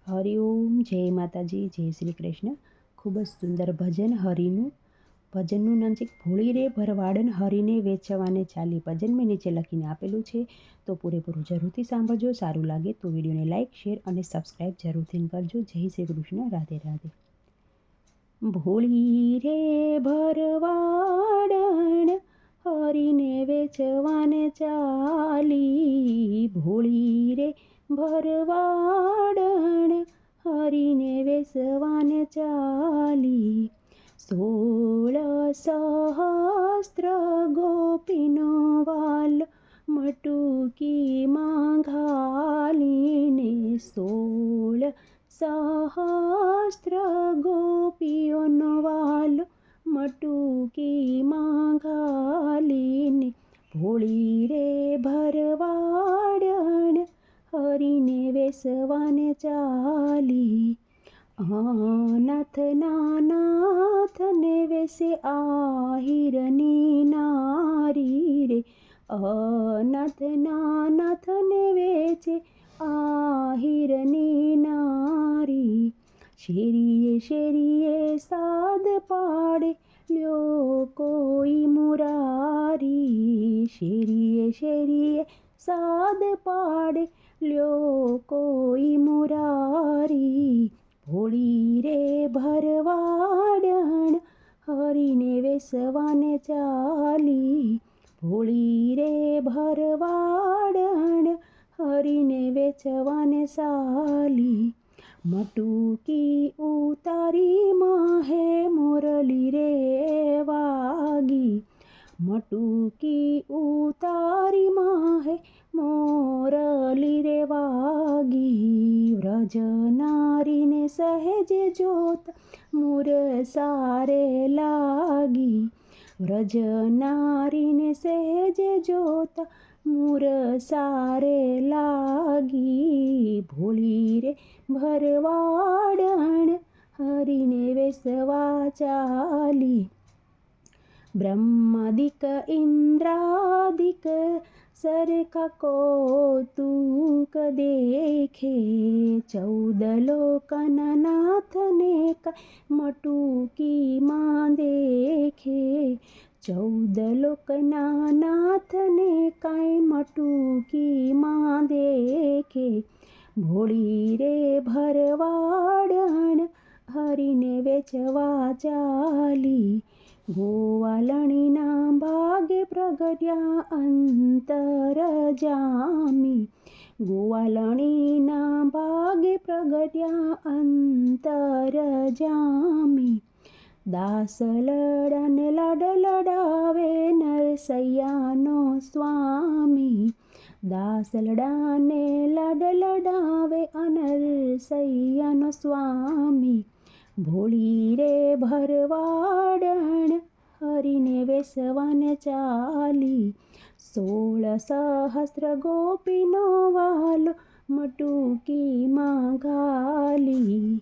હરિઓમ, જય માતાજી, જય શ્રી કૃષ્ણ. ખૂબ જ સુંદર ભજન હરિનું. ભજનનું નામ છે ભોળી રે ભરવાડન હરિને વેચવાને ચાલી. ભજન મેં નીચે લખીને આપેલું છે, તો પૂરેપૂરું જરૂરથી સાંભળજો. સારું લાગે તો વિડીયોને લાઇક, શેર અને સબસ્ક્રાઈબ જરૂરથી કરજો. જય શ્રી કૃષ્ણ. રાધે રાધે. ભોળી રે ભરવાડન હરિને વેચવાને ચાલી. ભોળી રે ભરવાડન હરિને વેચવાને ચાલી. 16 સહસ્ત્ર ગોપીનો વાલો મટુકી માંઘાલીને. 16 સહસ્ત્ર ગોપીઓનો વાલો મટુકી માંઘાલીને. ભોળી રે ભરવાડન હરિને વેચવાને ચાલી. અનાથના નાથને વેસે આહિરની નારી રે. અનાથના નાથને વેચે આહિરની નારી. શેરીએ શેરીએ સાદ પાડે લ્યો કોઈ મુરારી. શેરીએ શેરીએ સાદ પાડે લ્યો કોઈ મુરારી. ભોળી રે ભરવાડન હરિને વેચવાને ચાલી. ભોળી રે ભરવાડન હરિને વેચવાને ચાલી. મટુકી ઉતારી માહે મોરલી રે વાગી. મટુકી ઉતારી માહે મોરલી રે વાગી. વ્રજ નારીને સહેજ જોત મુર સારે લાગી. વ્રજ નારીને સહેજ જોત મુર સારે લાગી. ભોળી રે ભરવાડન હરિને વેચવા ચાલી. બ્રહ્માદિક ઇન્દ્રાદિક સરખા કૌતુક દેખે. 14 લોકના નાથને કાંઈ મટુકીમાં દેખે. 14 લોકના નાથને કાંઈ મટુકીમાં દેખે. ભોળી રે ભરવાડન હરિને વેચવા ચાલી. ગોવાલણીના ભાગે પ્રગટ્યા અંતરજામી. ગોવાલણીના ભાગે પ્રગટ્યા અંતરજામી. દાસ લડાને લાડ લડાવે નરસૈયાનો સ્વામી. દાસ લડાને લાડ લડાવે નરસૈયાનો સ્વામી. ભોળી રે ભરવાડન હરિને વેચવાને ચાલી. 16 સહસ્ત્ર ગોપીનો વાલો મટુકી માંઘાલી.